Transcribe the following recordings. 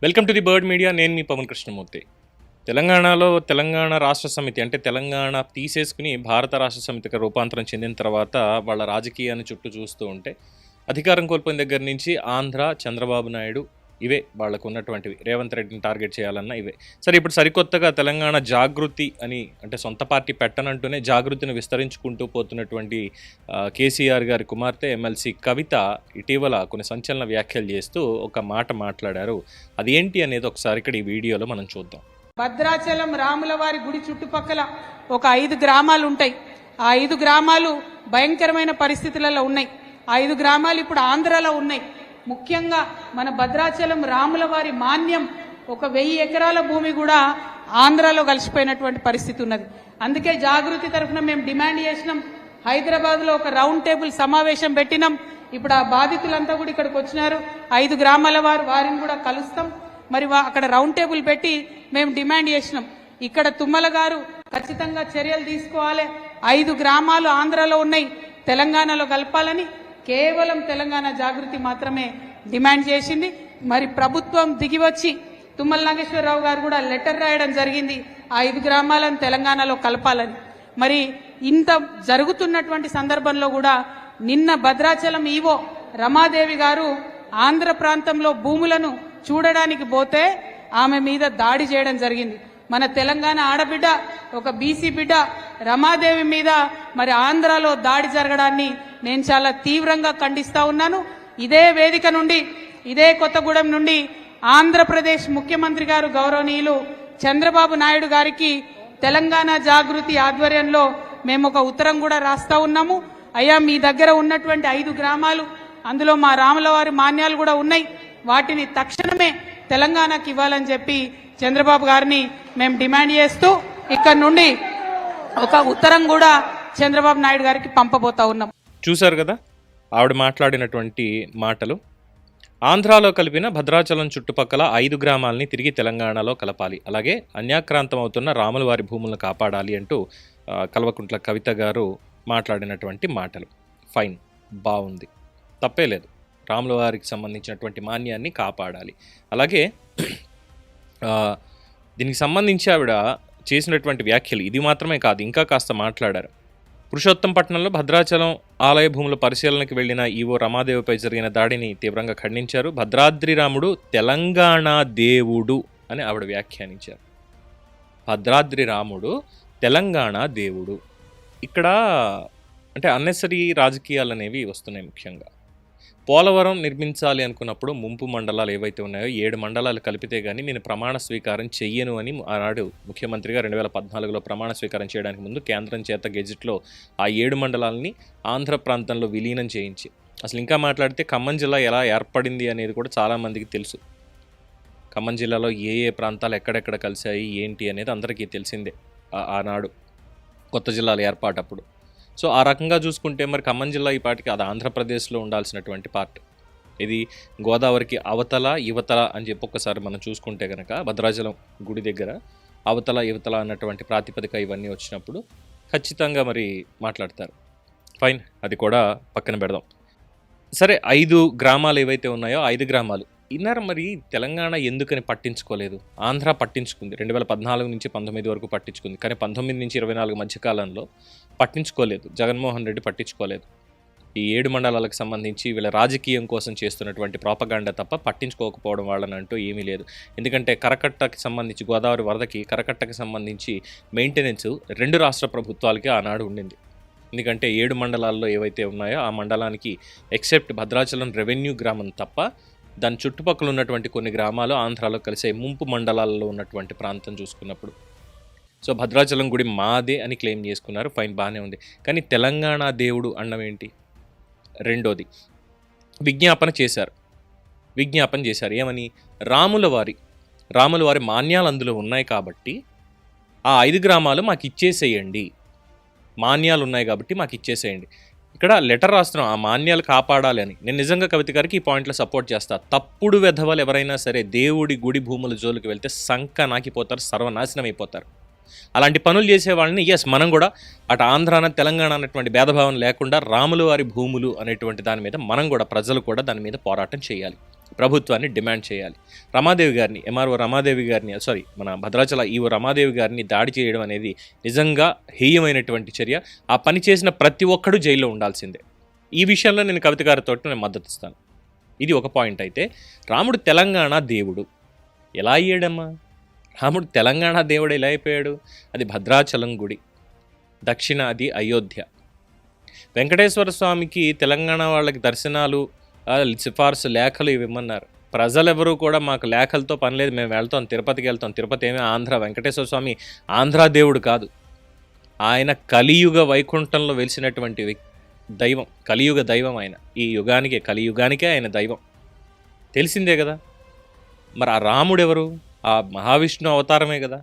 Welcome to the bird media. నేను మీ పవన్ కృష్ణమూర్తి. తెలంగాణలో తెలంగాణ రాష్ట్ర సమితి అంటే తెలంగాణ తీసేసుకుని భారత రాష్ట్ర సమితికి రూపాంతరం చెందిన తర్వాత వాళ్ళ రాజకీయాన్ని చుట్టూ చూస్తూ ఉంటే అధికారం కోల్పోయిన దగ్గర నుంచి ఆంధ్ర, చంద్రబాబు నాయుడు ఇవే వాళ్ళకు ఉన్నటువంటివి. రేవంత్ రెడ్డిని టార్గెట్ చేయాలన్నా ఇవే. సరే, ఇప్పుడు సరికొత్తగా తెలంగాణ జాగృతి అని అంటే సొంత పార్టీ పెట్టనంటూనే జాగృతిని విస్తరించుకుంటూ పోతున్నటువంటి కేసీఆర్ గారి కుమార్తె ఎమ్మెల్సీ కవిత ఇటీవల కొన్ని సంచలన వ్యాఖ్యలు చేస్తూ ఒక మాట మాట్లాడారు. అదేంటి అనేది ఒకసారి ఇక్కడ ఈ వీడియోలో మనం చూద్దాం. భద్రాచలం రాములవారి గుడి చుట్టుపక్కల ఒక 5 గ్రామాలు ఉంటాయి. ఆ 5 గ్రామాలు భయంకరమైన పరిస్థితులలో ఉన్నాయి. ఆ 5 గ్రామాలు ఇప్పుడు ఆంధ్రాలో ఉన్నాయి. ముఖ్యంగా మన భద్రాచలం రాములవారి మాన్యం ఒక 1000 ఎకరాల భూమి కూడా ఆంధ్రాలో కలిసిపోయినటువంటి పరిస్థితి ఉన్నది. అందుకే జాగృతి తరఫున మేము డిమాండ్ చేసినాం. హైదరాబాద్లో ఒక రౌండ్ టేబుల్ సమావేశం పెట్టినాం. ఇప్పుడు ఆ బాధితులంతా కూడా ఇక్కడికి వచ్చినారు. 5 గ్రామాల వారిని కూడా కలుస్తాం. మరి అక్కడ రౌండ్ టేబుల్ పెట్టి మేము డిమాండ్ చేసినాం. ఇక్కడ తుమ్మల గారు ఖచ్చితంగా చర్యలు తీసుకోవాలి. 5 గ్రామాలు ఆంధ్రాలో ఉన్నాయి, తెలంగాణలో కలపాలని కేవలం తెలంగాణ జాగృతి మాత్రమే డిమాండ్ చేసింది. మరి ప్రభుత్వం దిగివచ్చి తుమ్మల నాగేశ్వరరావు గారు కూడా లెటర్ రాయడం జరిగింది, 5 గ్రామాలను తెలంగాణలో కలపాలని. మరి ఇంత జరుగుతున్నటువంటి సందర్భంలో కూడా నిన్న భద్రాచలం ఈవో రమాదేవి గారు ఆంధ్ర ప్రాంతంలో భూములను చూడడానికి పోతే ఆమె మీద దాడి చేయడం జరిగింది. మన తెలంగాణ ఆడబిడ్డ, ఒక బీసీ బిడ్డ రమాదేవి మీద మరి ఆంధ్రాలో దాడి జరగడాన్ని నేను చాలా తీవ్రంగా ఖండిస్తా ఉన్నాను. ఇదే వేదిక నుండి, ఇదే కొత్తగూడెం నుండి ఆంధ్రప్రదేశ్ ముఖ్యమంత్రి గారు గౌరవనీయులు చంద్రబాబు నాయుడు గారికి తెలంగాణ జాగృతి ఆధ్వర్యంలో మేము ఒక ఉత్తరం కూడా రాస్తా ఉన్నాము. అయ్యా, మీ దగ్గర ఉన్నటువంటి 5 గ్రామాలు, అందులో మా రాములవారి మాన్యాలు కూడా ఉన్నాయి, వాటిని తక్షణమే తెలంగాణకి ఇవ్వాలని చెప్పి చంద్రబాబు గారిని మేము డిమాండ్ చేస్తూ ఇక్కడ నుండి ఒక ఉత్తరం కూడా చంద్రబాబు నాయుడు గారికి పంపబోతా ఉన్నాం. చూశారు కదా ఆవిడ మాట్లాడినటువంటి మాటలు. ఆంధ్రాలో కలిపిన భద్రాచలం చుట్టుపక్కల 5 గ్రామాలని తిరిగి తెలంగాణలో కలపాలి, అలాగే అన్యాక్రాంతం అవుతున్న రాములవారి భూములను కాపాడాలి అంటూ కల్వకుంట్ల కవిత గారు మాట్లాడినటువంటి మాటలు. ఫైన్, బాగుంది, తప్పే లేదు. రాములవారికి సంబంధించినటువంటి మాన్యాన్ని కాపాడాలి. అలాగే దీనికి సంబంధించి ఆవిడ చేసినటువంటి వ్యాఖ్యలు ఇది మాత్రమే కాదు, ఇంకా కాస్త మాట్లాడారు. పురుషోత్తంపట్నంలో భద్రాచలం ఆలయ భూముల పరిశీలనకు వెళ్లిన ఈవో రమాదేవిపై జరిగిన దాడిని తీవ్రంగా ఖండించారు. భద్రాద్రి రాముడు తెలంగాణ దేవుడు అని ఆవిడ వ్యాఖ్యానించారు. భద్రాద్రి రాముడు తెలంగాణ దేవుడు. ఇక్కడ అంటే అన్నెసరీ రాజకీయాలు అనేవి వస్తున్నాయి. ముఖ్యంగా పోలవరం నిర్మించాలి అనుకున్నప్పుడు ముంపు మండలాలు ఏవైతే ఉన్నాయో 7 మండలాలు కలిపితే కానీ నేను ప్రమాణ స్వీకారం చెయ్యను అని ఆనాడు ముఖ్యమంత్రిగా 2014లో ప్రమాణ స్వీకారం చేయడానికి ముందు కేంద్రం చేత గెజిట్లో ఆ 7 మండలాలని ఆంధ్ర ప్రాంతంలో విలీనం చేయించి, అసలు ఇంకా మాట్లాడితే ఖమ్మం జిల్లా ఎలా ఏర్పడింది అనేది కూడా చాలామందికి తెలుసు. ఖమ్మం జిల్లాలో ఏ ప్రాంతాలు ఎక్కడెక్కడ కలిశాయి ఏంటి అనేది అందరికీ తెలిసిందే ఆనాడు కొత్త జిల్లాల ఏర్పాటప్పుడు. సో ఆ రకంగా చూసుకుంటే మరి ఖమ్మం జిల్లా ఈ పాటికి అది ఆంధ్రప్రదేశ్లో ఉండాల్సినటువంటి పార్ట్. ఇది గోదావరికి అవతల యువతల అని చెప్పి ఒక్కసారి మనం చూసుకుంటే కనుక భద్రాచలం గుడి దగ్గర అవతల యువతల అన్నటువంటి ప్రాతిపదిక ఇవన్నీ వచ్చినప్పుడు ఖచ్చితంగా మరి మాట్లాడతారు. ఫైన్, అది కూడా పక్కన పెడదాం. సరే, 5 గ్రామాలు ఏవైతే ఉన్నాయో 5 గ్రామాలు ఇన్నర్ మరి తెలంగాణ ఎందుకని పట్టించుకోలేదు? ఆంధ్ర పట్టించుకుంది, 2014 నుంచి 19 వరకు పట్టించుకుంది, కానీ 19 నుంచి 24 మధ్యకాలంలో పట్టించుకోలేదు. జగన్మోహన్ రెడ్డి పట్టించుకోలేదు. ఈ 7 మండలాలకు సంబంధించి వీళ్ళ రాజకీయం కోసం చేస్తున్నటువంటి ప్రాపగాండా తప్ప పట్టించుకోకపోవడం వాళ్ళని అంటూ ఏమీ లేదు. ఎందుకంటే కరకట్టకి సంబంధించి, గోదావరి వరదకి కరకట్టకి సంబంధించి మెయింటెనెన్స్ 2 రాష్ట్ర ప్రభుత్వాలకి ఆనాడు ఉండింది. ఎందుకంటే 7 మండలాల్లో ఏవైతే ఉన్నాయో ఆ మండలానికి ఎక్సెప్ట్ భద్రాచలం రెవెన్యూ గ్రామం తప్ప దాని చుట్టుపక్కల ఉన్నటువంటి కొన్ని గ్రామాలు ఆంధ్రాలో కలిసే ముంపు మండలాల్లో ఉన్నటువంటి ప్రాంతం చూసుకున్నప్పుడు. సో భద్రాచలం గుడి మాదే అని క్లెయిమ్ చేసుకున్నారు. ఫైన్, బాగానే ఉంది. కానీ తెలంగాణ దేవుడు అన్నం ఏంటి? రెండోది విజ్ఞాపన చేశారు. ఏమని? రాములవారి మాన్యాలు అందులో ఉన్నాయి కాబట్టి ఆ 5 గ్రామాలు మాకు ఇచ్చేసేయండి, మాన్యాలు ఉన్నాయి కాబట్టి మాకు ఇచ్చేసేయండి. ఇక్కడ లెటర్ రాస్తున్నాం ఆ మాన్యాలు కాపాడాలి అని. నేను నిజంగా కవిత గారికి ఈ పాయింట్లో సపోర్ట్ చేస్తా. తప్పుడు వెధవలు ఎవరైనా సరే దేవుడి గుడి భూముల జోలికి వెళ్తే సంక నాకిపోతారు, సర్వనాశనం అయిపోతారు. అలాంటి పనులు చేసే వాళ్ళని మనం కూడా అటు ఆంధ్రాన తెలంగాణ అన్నటువంటి భేదభావం లేకుండా రాముల వారి భూములు అనేటువంటి దాని మీద మనం కూడా, ప్రజలు కూడా దాని మీద పోరాటం చేయాలి. ప్రభుత్వాన్ని డిమాండ్ చేయాలి. రమాదేవి గారిని, ఎంఆర్ఓ రమాదేవి గారిని, మన భద్రాచల ఈవో రమాదేవి గారిని దాడి చేయడం అనేది నిజంగా హేయమైనటువంటి చర్య. ఆ పని చేసిన ప్రతి ఒక్కడు జైల్లో ఉండాల్సిందే. ఈ విషయంలో నేను కవిత గారితో నేను మద్దతు ఇస్తాను. ఇది ఒక పాయింట్. అయితే రాముడు తెలంగాణ దేవుడు ఎలా అయ్యాడమ్మా? రాముడు తెలంగాణ దేవుడు ఎలా అయిపోయాడు? అది భద్రాచలం గుడి, దక్షిణాది అయోధ్య. వెంకటేశ్వర స్వామికి తెలంగాణ వాళ్ళకి దర్శనాలు, సిఫార్సు లేఖలు ఇవి ఇమ్మన్నారు. ప్రజలెవరూ కూడా మాకు లేఖలతో పని లేదు, మేము వెళ్తాం, తిరుపతికి వెళ్తాం. తిరుపతి ఏమీ ఆంధ్ర, వెంకటేశ్వర స్వామి ఆంధ్ర దేవుడు కాదు. ఆయన కలియుగ వైకుంఠంలో వెలిసినటువంటి దైవం, కలియుగ దైవం ఆయన. ఈ యుగానికే, కలియుగానికే ఆయన దైవం, తెలిసిందే కదా. మరి ఆ రాముడు ఎవరు? ఆ మహావిష్ణు అవతారమే కదా.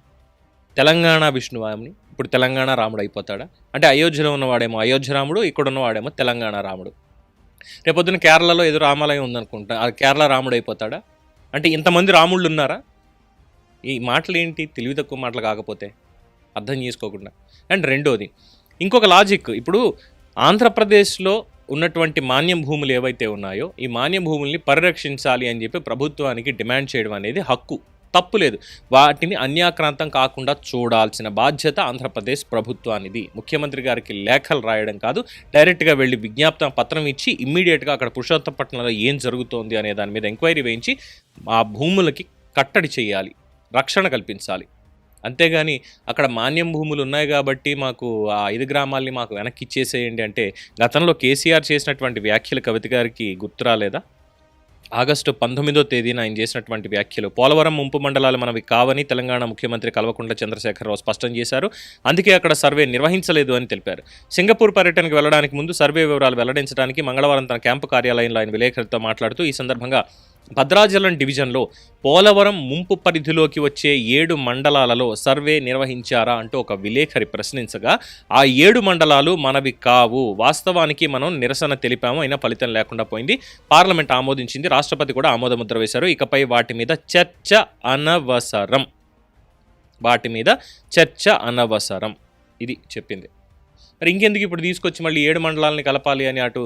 తెలంగాణ విష్ణువామిని ఇప్పుడు తెలంగాణ రాముడు అయిపోతాడా? అంటే అయోధ్యలో ఉన్నవాడేమో అయోధ్య రాముడు, ఇక్కడ ఉన్నవాడేమో తెలంగాణ రాముడు. రేపొద్దున కేరళలో ఏదో రామాలయం ఉందనుకుంటా, ఆ కేరళ రాముడు అయిపోతాడా? అంటే ఇంతమంది రాముళ్ళు ఉన్నారా? ఈ మాటలు ఏంటి? తెలివి తక్కువ మాటలు కాకపోతే అర్థం చేసుకోకుండా. అండ్ రెండోది ఇంకొక లాజిక్, ఇప్పుడు ఆంధ్రప్రదేశ్లో ఉన్నటువంటి మాన్యం భూములు ఏవైతే ఉన్నాయో ఈ మాన్యం భూముల్ని పరిరక్షించాలి అని చెప్పి ప్రభుత్వానికి డిమాండ్ చేయడం అనేది హక్కు, తప్పు లేదు. వాటిని అన్యాక్రాంతం కాకుండా చూడాల్సిన బాధ్యత ఆంధ్రప్రదేశ్ ప్రభుత్వానిది. ముఖ్యమంత్రి గారికి లేఖలు రాయడం కాదు, డైరెక్ట్గా వెళ్ళి విజ్ఞాపన పత్రం ఇచ్చి ఇమ్మీడియట్గా అక్కడ పురుషోత్తపట్నంలో ఏం జరుగుతోంది అనే దాని మీద ఎంక్వైరీ వేయించి ఆ భూములకి కట్టడి చేయాలి, రక్షణ కల్పించాలి. అంతేగాని అక్కడ మాన్యం భూములు ఉన్నాయి కాబట్టి మాకు ఆ 5 గ్రామాల్ని మాకు వెనక్కి ఇచ్చేసేయండి అంటే గతంలో కేసీఆర్ చేసినటువంటి వ్యాఖ్యలు కవిత గారికి గుర్తు రాలేదా? ఆగస్టు 19వ తేదీన ఆయన చేసినటువంటి వ్యాఖ్యలు, పోలవరం ముంపు మండలాలు మనవి కావని తెలంగాణ ముఖ్యమంత్రి కల్వకుంట్ల చంద్రశేఖరరావు స్పష్టం చేశారు. అందుకే అక్కడ సర్వే నిర్వహించలేదు అని తెలిపారు. సింగపూర్ పర్యటనకు వెళ్లడానికి ముందు సర్వే వివరాలు వెల్లడించడానికి మంగళవారం తన క్యాంపు కార్యాలయంలో ఆయన విలేకరులతో మాట్లాడుతూ ఈ సందర్భంగా భద్రాచలం డివిజన్లో పోలవరం ముంపు పరిధిలోకి వచ్చే 7 మండలాలలో సర్వే నిర్వహించారా అంటూ ఒక విలేకరి ప్రశ్నించగా, ఆ 7 మండలాలు మనవి కావు, వాస్తవానికి మనం నిరసన తెలిపాము, అయినా ఫలితం లేకుండా పోయింది. పార్లమెంట్ ఆమోదించింది, రాష్ట్రపతి కూడా ఆమోదముద్ర వేశారు. ఇకపై వాటి మీద చర్చ అనవసరం, వాటి మీద చర్చ అనవసరం, ఇది చెప్పింది. మరి ఇంకెందుకు ఇప్పుడు తీసుకొచ్చి మళ్ళీ 7 మండలాలని కలపాలి అని అటు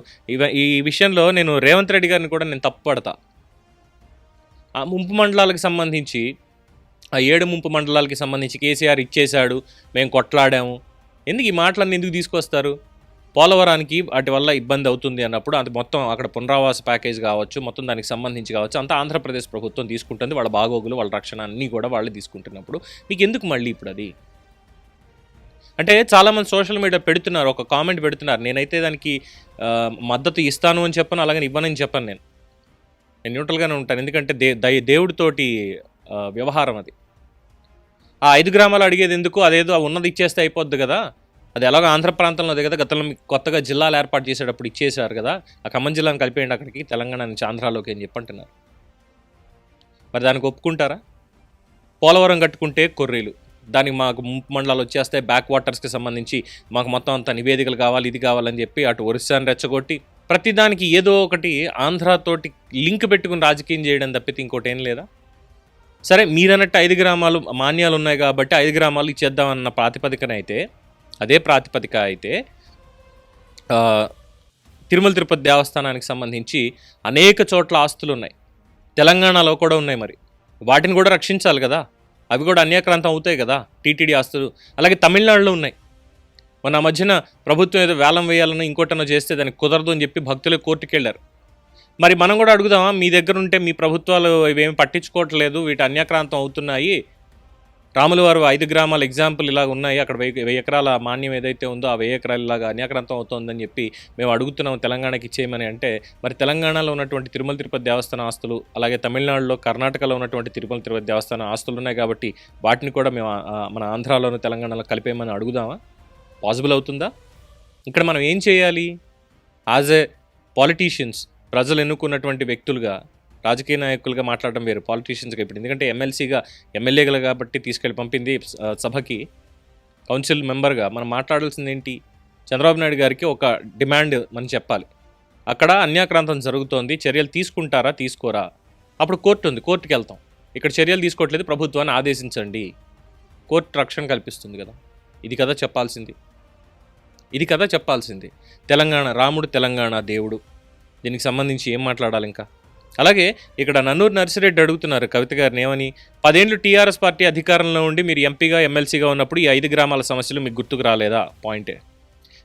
ఈ విషయంలో నేను రేవంత్ రెడ్డి గారిని కూడా నేను తప్పుపడతా. ఆ ముంపు మండలాలకు సంబంధించి, ఆ 7 ముంపు మండలాలకి సంబంధించి కేసీఆర్ ఇచ్చేశాడు, మేము కొట్లాడాము, ఎందుకు ఈ మాటలన్నీ ఎందుకు తీసుకొస్తారు? పోలవరానికి వాటి వల్ల ఇబ్బంది అవుతుంది అన్నప్పుడు అది మొత్తం అక్కడ పునరావాస ప్యాకేజ్ కావచ్చు, మొత్తం దానికి సంబంధించి కావచ్చు, అంతా ఆంధ్రప్రదేశ్ ప్రభుత్వం తీసుకుంటుంది. వాళ్ళ బాగోగులు, వాళ్ళ రక్షణ అన్నీ కూడా వాళ్ళు తీసుకుంటున్నప్పుడు మీకు ఎందుకు మళ్ళీ ఇప్పుడు అది? అంటే చాలామంది సోషల్ మీడియా పెడుతున్నారు, ఒక కామెంట్ పెడుతున్నారు. నేనైతే దానికి మద్దతు ఇస్తాను అని చెప్పను, అలాగని ఇవ్వనని చెప్పను. నేను న్యూట్రల్గానే ఉంటాను. ఎందుకంటే దేవుడితోటి వ్యవహారం అది. ఆ 5 గ్రామాలు అడిగేది ఎందుకు? అదేదో ఉన్నది ఇచ్చేస్తే అయిపోద్ది కదా. అది ఎలాగో ఆంధ్ర ప్రాంతంలో కదా, గతంలో మీకు కొత్తగా జిల్లాలు ఏర్పాటు చేసేటప్పుడు ఇచ్చేసారు కదా, ఆ ఖమ్మం జిల్లాను కలిపేయండి అక్కడికి, తెలంగాణ నుంచి ఆంధ్రాలోకి అని చెప్పంటున్నారు. మరి దానికి ఒప్పుకుంటారా? పోలవరం కట్టుకుంటే కొర్రీలు, దానికి మాకు ముంపు మండలాలు వచ్చేస్తాయి, బ్యాక్ వాటర్స్కి సంబంధించి మాకు మొత్తం అంతా నివేదికలు కావాలి, ఇది కావాలని చెప్పి అటు ఒరిస్సాని రెచ్చగొట్టి ప్రతిదానికి ఏదో ఒకటి ఆంధ్రాతోటి లింక్ పెట్టుకుని రాజకీయం చేయడం తప్పితే ఇంకోటి ఏం లేదా? సరే, మీరన్నట్టు 5 గ్రామాలు మాన్యాలు ఉన్నాయి కాబట్టి 5 గ్రామాలు ఇచ్చేద్దామన్న ప్రాతిపదికన అయితే, అదే ప్రాతిపదిక అయితే తిరుమల తిరుపతి దేవస్థానానికి సంబంధించి అనేక చోట్ల ఆస్తులు ఉన్నాయి, తెలంగాణలో కూడా ఉన్నాయి. మరి వాటిని కూడా రక్షించాలి కదా, అవి కూడా అన్యాక్రాంతం అవుతాయి కదా, టీటీడీ ఆస్తులు. అలాగే తమిళనాడులో ఉన్నాయి. మొన్న మధ్యన ప్రభుత్వం ఏదో వేలం వేయాలని ఇంకోటనో చేస్తే దానికి కుదరదు అని చెప్పి భక్తులు కోర్టుకు వెళ్ళారు. మరి మనం కూడా అడుగుదామా, మీ దగ్గర ఉంటే మీ ప్రభుత్వాలు ఇవేమి పట్టించుకోవట్లేదు, వీటి అన్యాక్రాంతం అవుతున్నాయి, రాముల వారు 5 గ్రామాల ఎగ్జాంపుల్ ఇలాగ ఉన్నాయి, అక్కడ 1000 ఎకరాల మాన్యం ఏదైతే ఉందో ఆ 1000 ఎకరాలు ఇలాగా అన్యాక్రాంతం అవుతుందని చెప్పి మేము అడుగుతున్నాం తెలంగాణకి ఇచ్చేయమని అంటే, మరి తెలంగాణలో ఉన్నటువంటి తిరుమల తిరుపతి దేవస్థాన ఆస్తులు, అలాగే తమిళనాడులో కర్ణాటకలో ఉన్నటువంటి తిరుమల తిరుపతి దేవస్థాన ఆస్తులు ఉన్నాయి కాబట్టి వాటిని కూడా మేము మన ఆంధ్రాలోను తెలంగాణలో కలిపేయమని అడుగుదామా? పాసిబుల్ అవుతుందా? ఇక్కడ మనం ఏం చేయాలి? యాజ్ ఏ పాలిటీషియన్స్, ప్రజలు ఎన్నుకున్నటువంటి వ్యక్తులుగా, రాజకీయ నాయకులుగా మాట్లాడడం వేరు, పాలిటీషియన్స్గా ఇప్పుడు. ఎందుకంటే ఎమ్మెల్యేగా కాబట్టి తీసుకెళ్ళి పంపింది సభకి, కౌన్సిల్ మెంబర్గా మనం మాట్లాడాల్సింది ఏంటి? చంద్రబాబు నాయుడు గారికి ఒక డిమాండ్ మనం చెప్పాలి, అక్కడ అన్యాక్రాంతం జరుగుతోంది, చర్యలు తీసుకుంటారా తీసుకోరా? అప్పుడు కోర్టు ఉంది, కోర్టుకి వెళ్తాం. ఇక్కడ చర్యలు తీసుకోవట్లేదు, ప్రభుత్వాన్ని ఆదేశించండి, కోర్టు రక్షణ కల్పిస్తుంది కదా. ఇది కదా చెప్పాల్సింది, ఇది కదా చెప్పాల్సింది. తెలంగాణ రాముడు, తెలంగాణ దేవుడు, దీనికి సంబంధించి ఏం మాట్లాడాలి ఇంకా? అలాగే ఇక్కడ నన్నూరు నర్సిరెడ్డి అడుగుతున్నారు కవిత గారిని ఏమని, 10 ఏళ్ళు టీఆర్ఎస్ పార్టీ అధికారంలో ఉండి మీరు ఎంపీగా ఎమ్మెల్సీగా ఉన్నప్పుడు ఈ 5 గ్రామాల సమస్యలు మీకు గుర్తుకు రాలేదా? పాయింటే.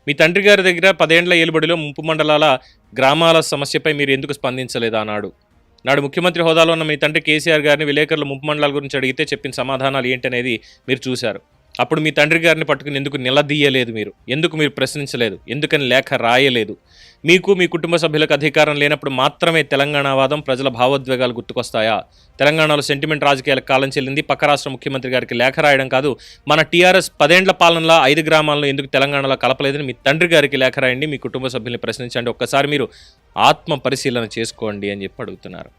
మీ తండ్రి గారి దగ్గర 10 ఏళ్ల ఏలుబడిలో ముంపు మండలాల గ్రామాల సమస్యపై మీరు ఎందుకు స్పందించలేదా అన్నాడు. నాడు ముఖ్యమంత్రి హోదాలో ఉన్న మీ తండ్రి కేసీఆర్ గారిని విలేకరులు ముంపు మండలాల గురించి అడిగితే చెప్పిన సమాధానాలు ఏంటనేది మీరు చూశారు. అప్పుడు మీ తండ్రి గారిని పట్టుకుని ఎందుకు నిలదీయలేదు, ఎందుకు మీరు ప్రశ్నించలేదు, ఎందుకని లేఖ రాయలేదు? మీకు మీ కుటుంబ సభ్యులకు అధికారం లేనప్పుడు మాత్రమే తెలంగాణ వాదం, ప్రజల భావోద్వేగాలు గుర్తుకొస్తాయా? తెలంగాణలో సెంటిమెంట్ రాజకీయాలకు కాలం చెల్లింది. పక్క రాష్ట్ర ముఖ్యమంత్రి గారికి లేఖ రాయడం కాదు, మన టీఆర్ఎస్ 10 ఏళ్ల పాలనలో 5 గ్రామాలను ఎందుకు తెలంగాణలో కలపలేదని మీ తండ్రి గారికి లేఖ రాయండి, మీ కుటుంబ సభ్యుల్ని ప్రశ్నించండి, ఒక్కసారి మీరు ఆత్మ పరిశీలన చేసుకోండి అని చెప్పి అడుగుతున్నారు.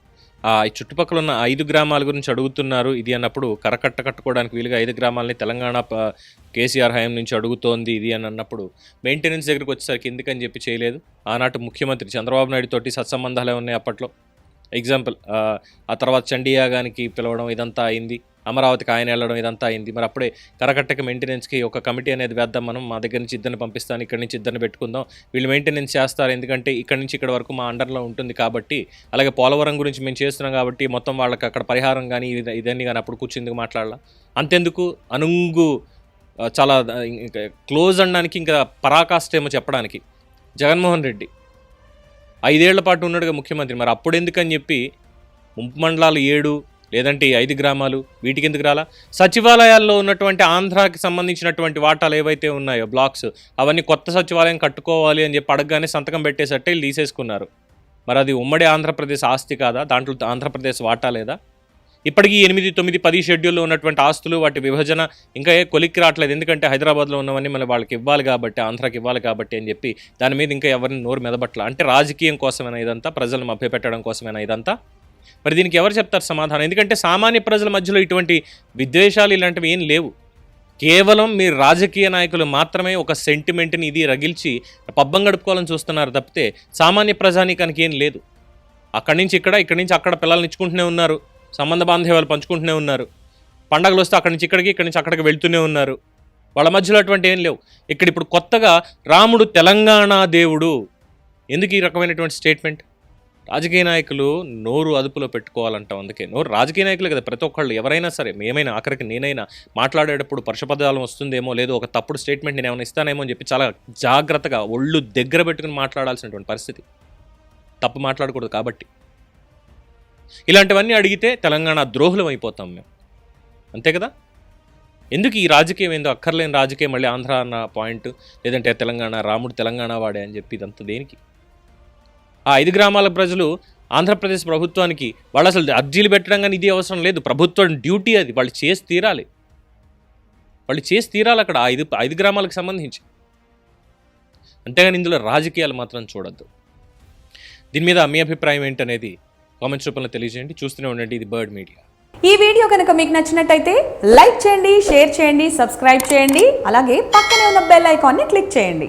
ఈ చుట్టుపక్కల ఉన్న 5 గ్రామాల గురించి అడుగుతున్నారు ఇది అన్నప్పుడు కట్టుకోవడానికి వీలుగా 5 గ్రామాలని తెలంగాణ కేసీఆర్ హయాం నుంచి అడుగుతోంది ఇది అని అన్నప్పుడు మెయింటెనెన్స్ దగ్గరికి వచ్చేసరికి ఎందుకని చెప్పి చేయలేదు. ఆనాటి ముఖ్యమంత్రి చంద్రబాబు నాయుడు తోటి సత్సంబంధాలే ఉన్నాయి అప్పట్లో. ఎగ్జాంపుల్ ఆ తర్వాత చండీయాగానికి పిలవడం ఇదంతా అయింది, అమరావతికి ఆయన వెళ్ళడం ఇదంతా అయింది. మరి అప్పుడే కరకట్టకి మెయింటెనెన్స్కి ఒక కమిటీ అనేది వేద్దాం, మనం మా దగ్గర నుంచి ఇద్దరిని పంపిస్తాను, ఇక్కడి నుంచి ఇద్దరిని పెట్టుకుందాం, వీళ్ళు మెయింటెనెన్స్ చేస్తారు, ఎందుకంటే ఇక్కడి నుంచి ఇక్కడ వరకు మా అండర్లో ఉంటుంది కాబట్టి, అలాగే పోలవరం గురించి మేము చేస్తున్నాం కాబట్టి మొత్తం వాళ్ళకి అక్కడ పరిహారం కానీ ఇదన్నీ కానీ అప్పుడు కూర్చుందుకు మాట్లాడాల. అంతెందుకు అనుంగు చాలా క్లోజ్ అనడానికి ఇంకా పరాకాష్ట ఏమో చెప్పడానికి జగన్మోహన్ రెడ్డి 5 ఏళ్ల పాటు ఉన్నాడుగా ముఖ్యమంత్రి. మరి అప్పుడు ఎందుకని చెప్పి ముంపు మండలాలు 7 లేదంటే 5 గ్రామాలు వీటికి ఎందుకు రాలా? సచివాలయాల్లో ఉన్నటువంటి ఆంధ్రాకి సంబంధించినటువంటి వాటాలు ఏవైతే ఉన్నాయో బ్లాక్స్, అవన్నీ కొత్త సచివాలయం కట్టుకోవాలి అని చెప్పి అడగగానే సంతకం పెట్టేసట్టే వీళ్ళు తీసేసుకున్నారు. మరి అది ఉమ్మడి ఆంధ్రప్రదేశ్ ఆస్తి కాదా? దాంట్లో ఆంధ్రప్రదేశ్ వాటా లేదా? ఇప్పటికీ 8, 9, 10 షెడ్యూల్లో ఉన్నటువంటి ఆస్తులు వాటి విభజన ఇంకా కొలిక్కి రావట్లేదు. ఎందుకంటే హైదరాబాద్లో ఉన్నవన్నీ మళ్ళీ వాళ్ళకి ఇవ్వాలి కాబట్టి, ఆంధ్రాకి ఇవ్వాలి కాబట్టి అని చెప్పి దాని మీద ఇంకా ఎవరిని నోరు మెదబట్ల. అంటే రాజకీయం కోసమైనా ఇదంతా, ప్రజలను మభ్యపెట్టడం కోసమైనా ఇదంతా? మరి దీనికి ఎవరు చెప్తారు సమాధానం? ఎందుకంటే సామాన్య ప్రజల మధ్యలో ఇటువంటి విద్వేషాలు ఇలాంటివి ఏం లేవు. కేవలం మీరు రాజకీయ నాయకులు మాత్రమే ఒక సెంటిమెంట్ని ఇది రగిల్చి పబ్బం గడుపుకోవాలని చూస్తున్నారు తప్పితే సామాన్య ప్రజానీకానికి ఏం లేదు. అక్కడి నుంచి అక్కడ పిల్లల్ని ఇచ్చుకుంటూనే ఉన్నారు, సంబంధ బాంధవ్యాలు పంచుకుంటూనే ఉన్నారు, పండగలు వస్తే అక్కడి నుంచి అక్కడికి వెళ్తూనే ఉన్నారు. వాళ్ళ మధ్యలో అటువంటి ఏం లేవు. ఇప్పుడు కొత్తగా రాముడు తెలంగాణ దేవుడు, ఎందుకు ఈ రకమైనటువంటి స్టేట్మెంట్? రాజకీయ నాయకులు నోరు అదుపులో పెట్టుకోవాలంటాం. అందుకే రాజకీయ నాయకులు కదా ప్రతి ఒక్కళ్ళు, ఎవరైనా సరే, మేమైనా ఆఖరికి నేనైనా మాట్లాడేటప్పుడు పరుషపదాలు వస్తుందేమో, లేదో ఒక తప్పుడు స్టేట్మెంట్ నేను ఏమైనా ఇస్తానేమో అని చెప్పి చాలా జాగ్రత్తగా ఒళ్ళు దగ్గర పెట్టుకుని మాట్లాడాల్సినటువంటి పరిస్థితి. తప్పు మాట్లాడకూడదు కాబట్టి. ఇలాంటివన్నీ అడిగితే తెలంగాణ ద్రోహులం అయిపోతాం మేము, అంతే కదా? ఎందుకు ఈ రాజకీయం, ఏందో అక్కర్లేని రాజకీయం, మళ్ళీ ఆంధ్ర అన్న పాయింట్, లేదంటే తెలంగాణ, రాముడు తెలంగాణ వాడే అని చెప్పి ఇదంతా దేనికి? ఆ 5 గ్రామాల ప్రజలు ఆంధ్రప్రదేశ్ ప్రభుత్వానికి వాళ్ళు అసలు అర్జీలు పెట్టడం కానీ ఇది అవసరం లేదు, ప్రభుత్వం డ్యూటీ అది, వాళ్ళు చేసి తీరాలి అక్కడ 5 గ్రామాలకు సంబంధించి. అంతేగాని ఇందులో రాజకీయాలు మాత్రం చూడొద్దు. దీని మీద మీ అభిప్రాయం ఏంటనేది కామెంట్స్ రూపంలో తెలియజేయండి. చూస్తూనే ఉండండి ఇది బర్డ్ మీడియా. ఈ వీడియో కనుక మీకు నచ్చినట్టయితే లైక్ చేయండి, షేర్ చేయండి, సబ్స్క్రైబ్ చేయండి, అలాగే పక్కనే ఉన్న బెల్ ఐకాన్ని క్లిక్ చేయండి.